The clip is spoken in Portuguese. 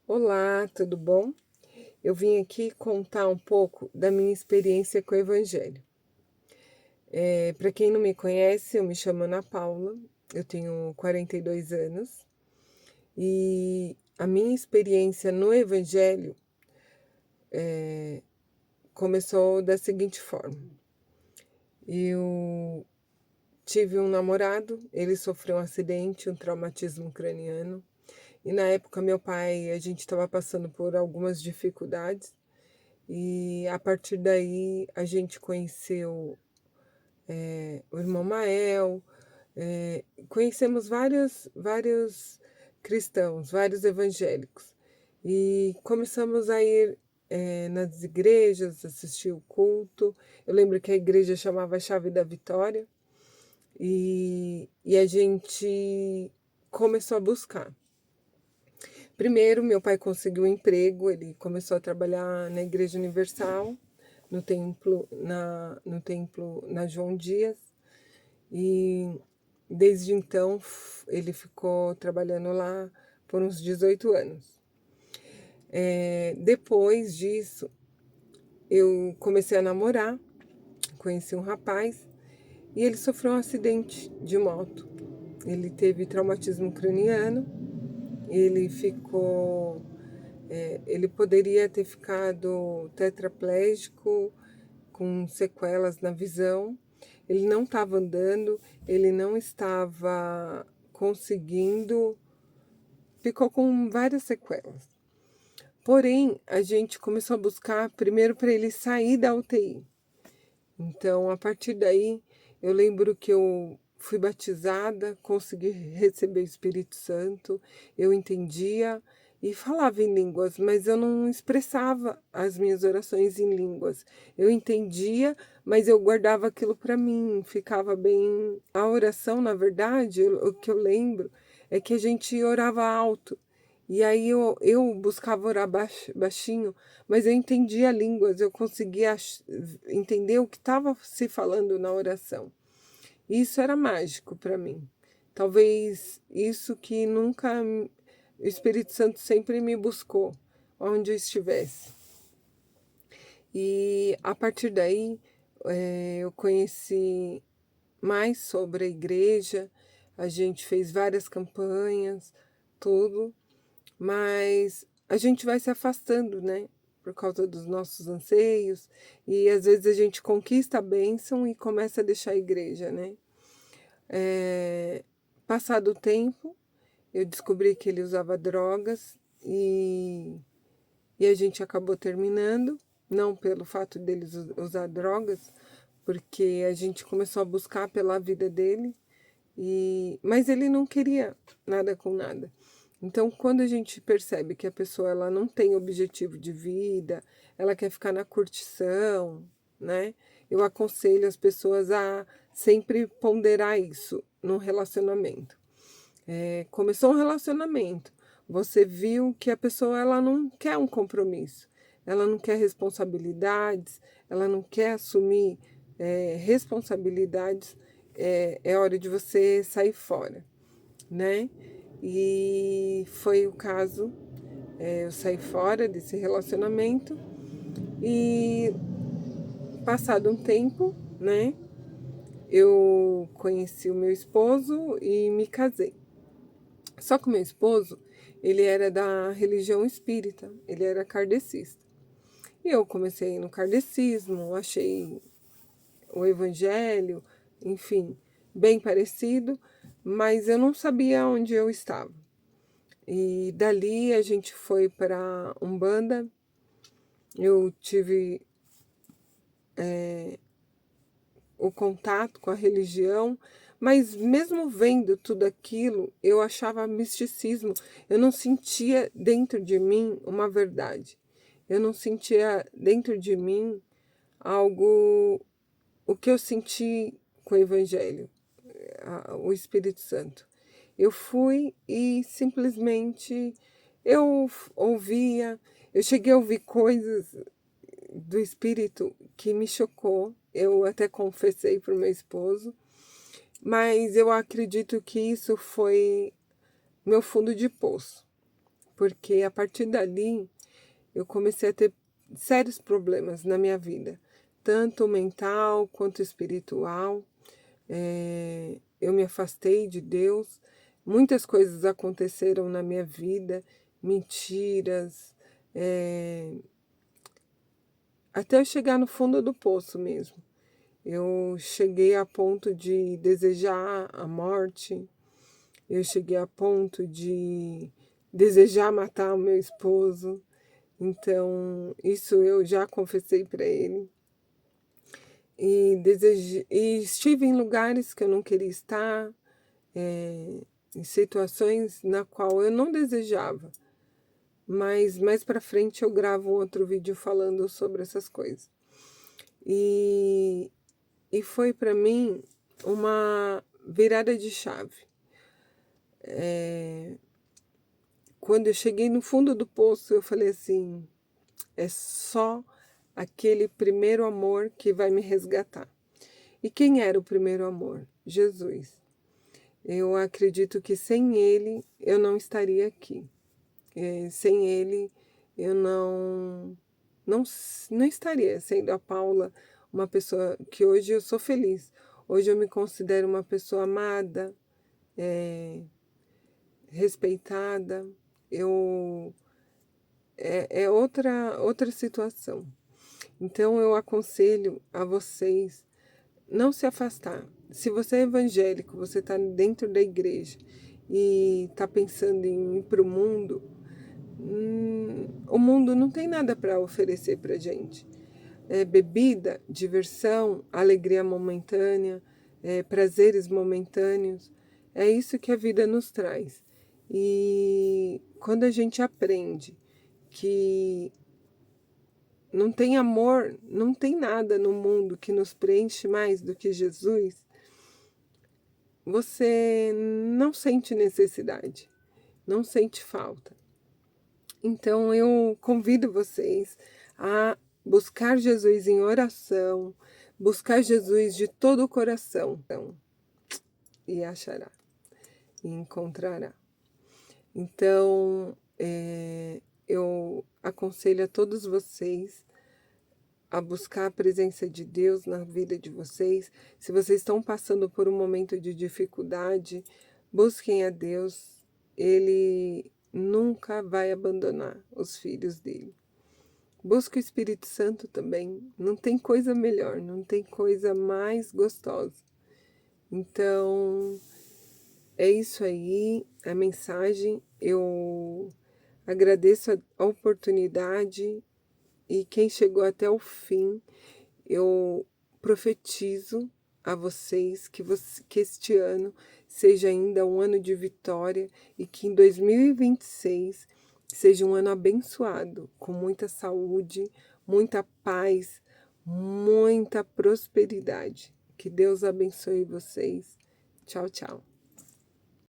Olá, tudo bom? Eu vim aqui contar um pouco da minha experiência com o Evangelho. Para quem não me conhece, eu me chamo Ana Paula, eu tenho 42 anos e a minha experiência no Evangelho começou da seguinte forma: eu tive um namorado, ele sofreu um acidente, um traumatismo craniano, e na época meu pai, a gente estava passando por algumas dificuldades. E a partir daí a gente conheceu o irmão Mael, conhecemos vários cristãos, vários evangélicos. E começamos a ir nas igrejas, assistir o culto. Eu lembro que a igreja chamava Chave da Vitória. E a gente começou a buscar. Primeiro, meu pai conseguiu um emprego, ele começou a trabalhar na Igreja Universal, no templo na João Dias, e desde então ele ficou trabalhando lá por uns 18 anos. Depois disso, eu comecei a namorar, conheci um rapaz e ele sofreu um acidente de moto. Ele teve traumatismo craniano, ele ficou ele poderia ter ficado tetraplégico, com sequelas na visão. Ele não estava andando, ele não estava conseguindo, ficou com várias sequelas. Porém, a gente começou a buscar primeiro para ele sair da UTI. Então, a partir daí, eu lembro que eu fui batizada, consegui receber o Espírito Santo, eu entendia e falava em línguas, mas eu não expressava as minhas orações em línguas. Eu entendia, mas eu guardava aquilo para mim, ficava bem. A oração, na verdade, o que eu lembro é que a gente orava alto. E aí eu buscava orar baixinho, mas eu entendia línguas, eu conseguia entender o que estava se falando na oração. Isso era mágico para mim. Talvez isso que nunca o Espírito Santo sempre me buscou, onde eu estivesse. E a partir daí eu conheci mais sobre a igreja, a gente fez várias campanhas, tudo. Mas a gente vai se afastando, né? Por causa dos nossos anseios, e às vezes a gente conquista a bênção e começa a deixar a igreja, né? Passado o tempo, eu descobri que ele usava drogas e a gente acabou terminando, não pelo fato dele usar drogas, porque a gente começou a buscar pela vida dele, mas ele não queria nada com nada. Então, quando a gente percebe que a pessoa ela não tem objetivo de vida, ela quer ficar na curtição, né? Eu aconselho as pessoas a sempre ponderar isso no relacionamento. Começou um relacionamento, você viu que a pessoa ela não quer um compromisso, ela não quer responsabilidades, ela não quer assumir responsabilidades, é hora de você sair fora, né? E foi o caso, eu saí fora desse relacionamento e passado um tempo, né? Eu conheci o meu esposo e me casei. Só que o meu esposo, ele era da religião espírita, ele era kardecista. E eu comecei no kardecismo, achei o evangelho, enfim, bem parecido, mas eu não sabia onde eu estava. E dali a gente foi para Umbanda, eu tive o contato com a religião, mas mesmo vendo tudo aquilo, eu achava misticismo. Eu não sentia dentro de mim uma verdade. Eu não sentia dentro de mim algo, o que eu senti com o Evangelho, o Espírito Santo. Eu fui e simplesmente eu ouvia, eu cheguei a ouvir coisas do Espírito que me chocou. Eu até confessei para o meu esposo, mas eu acredito que isso foi meu fundo de poço. porque a partir dali eu comecei a ter sérios problemas na minha vida, tanto mental quanto espiritual. Eu me afastei de Deus, muitas coisas aconteceram na minha vida, mentiras, até eu chegar no fundo do poço mesmo. Eu cheguei a ponto de desejar a morte, eu cheguei a ponto de desejar matar o meu esposo. Então, isso eu já confessei para ele. E estive em lugares que eu não queria estar, em situações na qual eu não desejava. Mas mais para frente eu gravo um outro vídeo falando sobre essas coisas. E foi para mim uma virada de chave. Quando eu cheguei no fundo do poço, eu falei assim: é só aquele primeiro amor que vai me resgatar. E quem era o primeiro amor? Jesus. Eu acredito que sem ele eu não estaria aqui. Sem ele eu não estaria sendo a Paula uma pessoa que hoje eu sou feliz. Hoje eu me considero uma pessoa amada, respeitada. É outra situação. Então eu aconselho a vocês não se afastar. Se você é evangélico, você está dentro da igreja e está pensando em ir para o mundo não tem nada para oferecer para gente. Bebida, diversão, alegria momentânea, prazeres momentâneos. É isso que a vida nos traz. E quando a gente aprende que não tem amor, não tem nada no mundo que nos preenche mais do que Jesus, você não sente necessidade, não sente falta. Então eu convido vocês a buscar Jesus em oração, buscar Jesus de todo o coração, e achará, e encontrará. Então, eu aconselho a todos vocês a buscar a presença de Deus na vida de vocês. Se vocês estão passando por um momento de dificuldade, busquem a Deus. Ele nunca vai abandonar os filhos dele. Busque o Espírito Santo também. Não tem coisa melhor, não tem coisa mais gostosa. Então, é isso aí, a mensagem. Eu agradeço a oportunidade e quem chegou até o fim, eu profetizo a vocês que este ano seja ainda um ano de vitória e que em 2026 seja um ano abençoado, com muita saúde, muita paz, muita prosperidade. Que Deus abençoe vocês. Tchau, tchau.